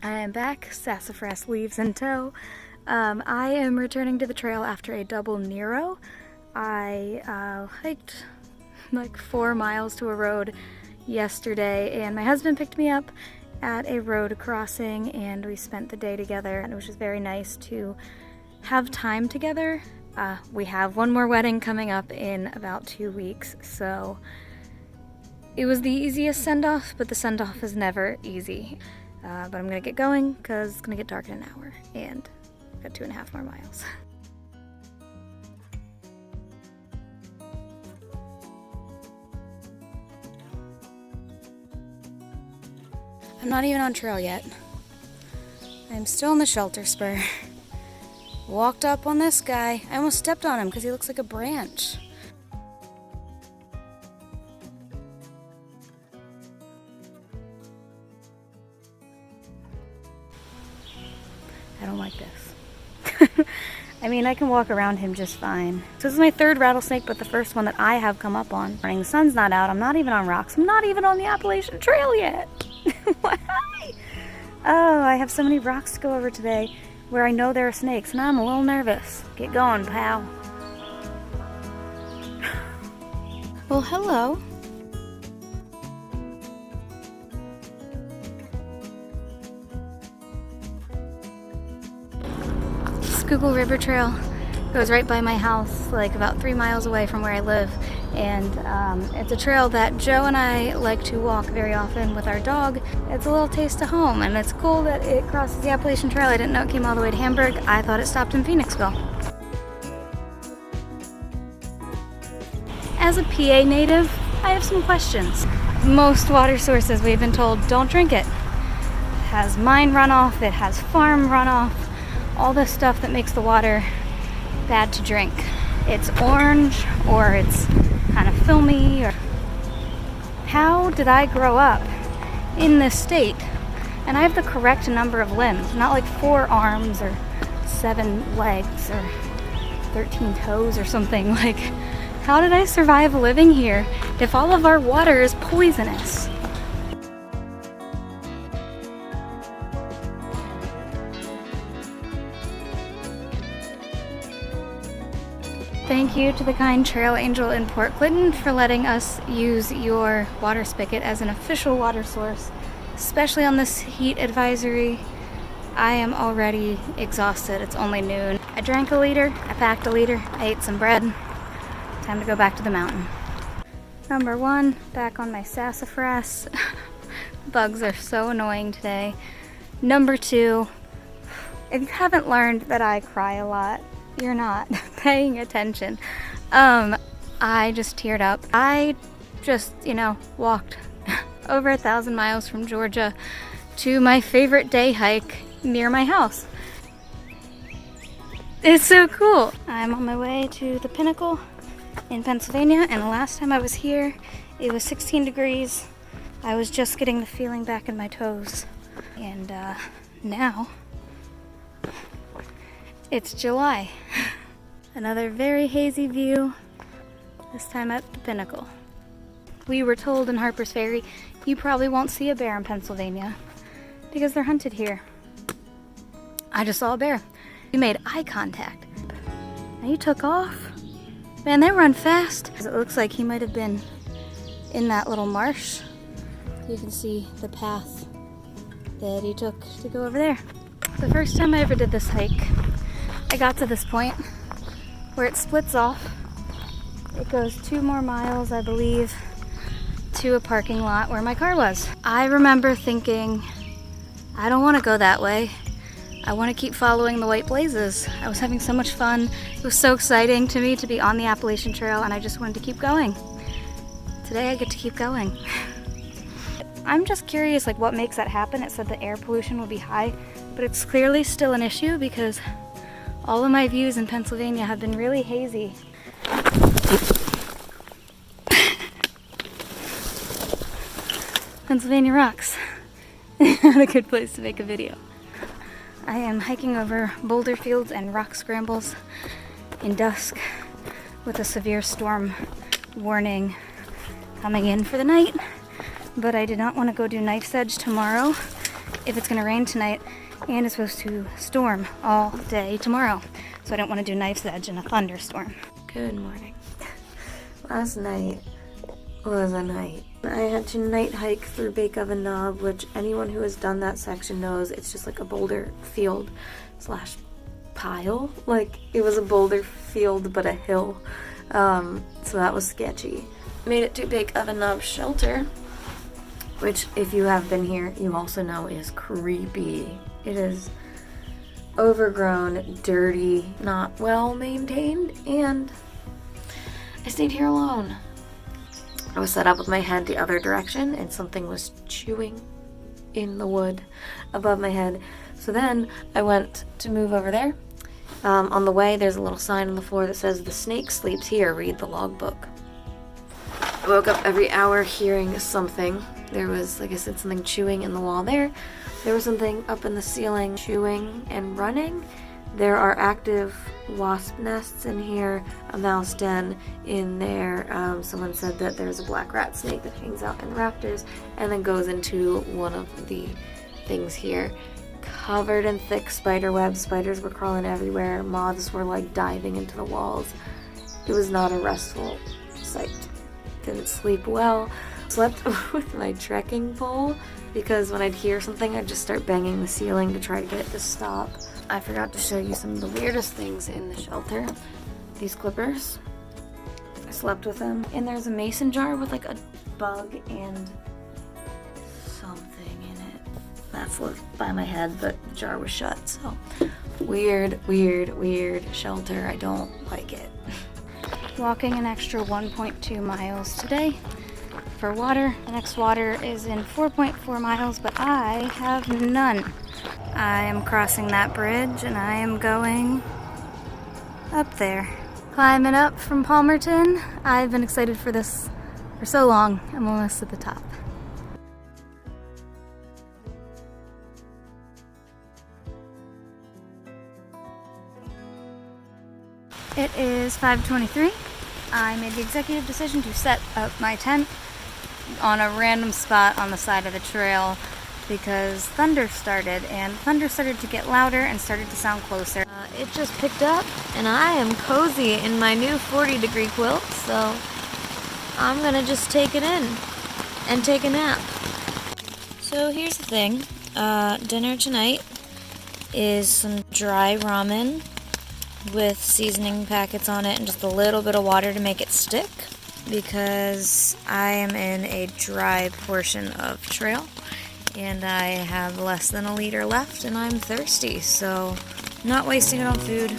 I am back, sassafras leaves in tow. I am returning to the trail after a double Nero. I hiked like 4 miles to a road yesterday, and my husband picked me up at a road crossing, and we spent the day together, and it was just very nice to have time together. We have one more wedding coming up in about 2 weeks, so it was the easiest send-off, but the send-off is never easy. But I'm gonna get going because it's gonna get dark in an hour, and I've got 2.5 more miles. I'm not even on trail yet. I'm still in the shelter spur. Walked up on this guy. I almost stepped on him because he looks like a branch. I don't like this. I mean, I can walk around him just fine. So this is my 3rd rattlesnake, but the first one that I have come up on. The sun's not out. I'm not even on rocks. I'm not even on the Appalachian Trail yet. Why? Oh, I have so many rocks to go over today where I know there are snakes, and I'm a little nervous. Get going, pal. Well, hello. Schuylkill River Trail goes right by my house, like about 3 miles away from where I live, and it's a trail that Joe and I like to walk very often with our dog. It's a little taste of home, and it's cool that it crosses the Appalachian Trail. I didn't know it came all the way to Hamburg. I thought it stopped in Phoenixville. As a PA native, I have some questions. Most water sources, we've been told, don't drink it. It has mine runoff, it has farm runoff, all this stuff that makes the water bad to drink. It's orange, or it's kind of filmy, or... How did I grow up in this state? And I have the correct number of limbs, not like 4 arms or 7 legs or 13 toes or something. Like, how did I survive living here if all of our water is poisonous? Thank you to the kind Trail Angel in Port Clinton for letting us use your water spigot as an official water source, especially on this heat advisory. I am already exhausted. It's only noon. I drank a liter, I packed a liter, I ate some bread. Time to go back to the mountain. Number 1, back on my sassafras. Bugs are so annoying today. Number 2, if you haven't learned that I cry a lot, you're not paying attention. I just teared up. I just, walked over 1,000 miles from Georgia to my favorite day hike near my house. It's so cool. I'm on my way to the Pinnacle in Pennsylvania, and the last time I was here, it was 16 degrees. I was just getting the feeling back in my toes. And now it's July. Another very hazy view, this time at the Pinnacle. We were told in Harper's Ferry, you probably won't see a bear in Pennsylvania because they're hunted here. I just saw a bear. We made eye contact. And he took off. Man, they run fast. It looks like he might have been in that little marsh. You can see the path that he took to go over there. The first time I ever did this hike, I got to this point where it splits off. It goes 2 more miles, I believe, to a parking lot where my car was. I remember thinking, I don't want to go that way. I want to keep following the white blazes. I was having so much fun. It was so exciting to me to be on the Appalachian Trail, and I just wanted to keep going. Today I get to keep going. I'm just curious, like, what makes that happen. It said the air pollution will be high, but it's clearly still an issue because all of my views in Pennsylvania have been really hazy. Pennsylvania rocks. Not a good place to make a video. I am hiking over boulder fields and rock scrambles in dusk with a severe storm warning coming in for the night. But I did not want to go do Knife's Edge tomorrow if it's gonna rain tonight, and it's supposed to storm all day tomorrow. So I don't want to do knife's edge in a thunderstorm. Good morning. Last night was a night. I had to night hike through Bake Oven Knob, which anyone who has done that section knows it's just like a boulder field slash pile. Like, it was a boulder field but a hill. So that was sketchy. Made it to Bake Oven Knob shelter, which if you have been here, you also know is creepy. It is overgrown, dirty, not well maintained, and I stayed here alone. I was set up with my head the other direction and something was chewing in the wood above my head. So then I went to move over there. On the way, there's a little sign on the floor that says, "The snake sleeps here, read the logbook." I woke up every hour hearing something. There was, like I said, something chewing in the wall there. There was something up in the ceiling chewing and running. There are active wasp nests in here, a mouse den in there. Someone said that there's a black rat snake that hangs out in the rafters and then goes into one of the things here. Covered in thick spider webs. Spiders were crawling everywhere. Moths were like diving into the walls. It was not a restful sight. Didn't sleep well. Slept with my trekking pole because when I'd hear something, I'd just start banging the ceiling to try to get it to stop. I forgot to show you some of the weirdest things in the shelter. These clippers. I slept with them. And there's a mason jar with like a bug and something in it. That's lived by my head, but the jar was shut. So weird, weird, weird shelter. I don't like it. Walking an extra 1.2 miles today for water. The next water is in 4.4 miles, but I have none. I am crossing that bridge and I am going up there. Climbing up from Palmerton. I've been excited for this for so long. I'm almost at the top. It is 5:23. I made the executive decision to set up my tent on a random spot on the side of the trail because thunder started to get louder and started to sound closer. It just picked up and I am cozy in my new 40-degree quilt, so I'm gonna just take it in and take a nap. So here's the thing. Dinner tonight is some dry ramen with seasoning packets on it and just a little bit of water to make it stick because I am in a dry portion of trail and I have less than a liter left and I'm thirsty, so not wasting it on food.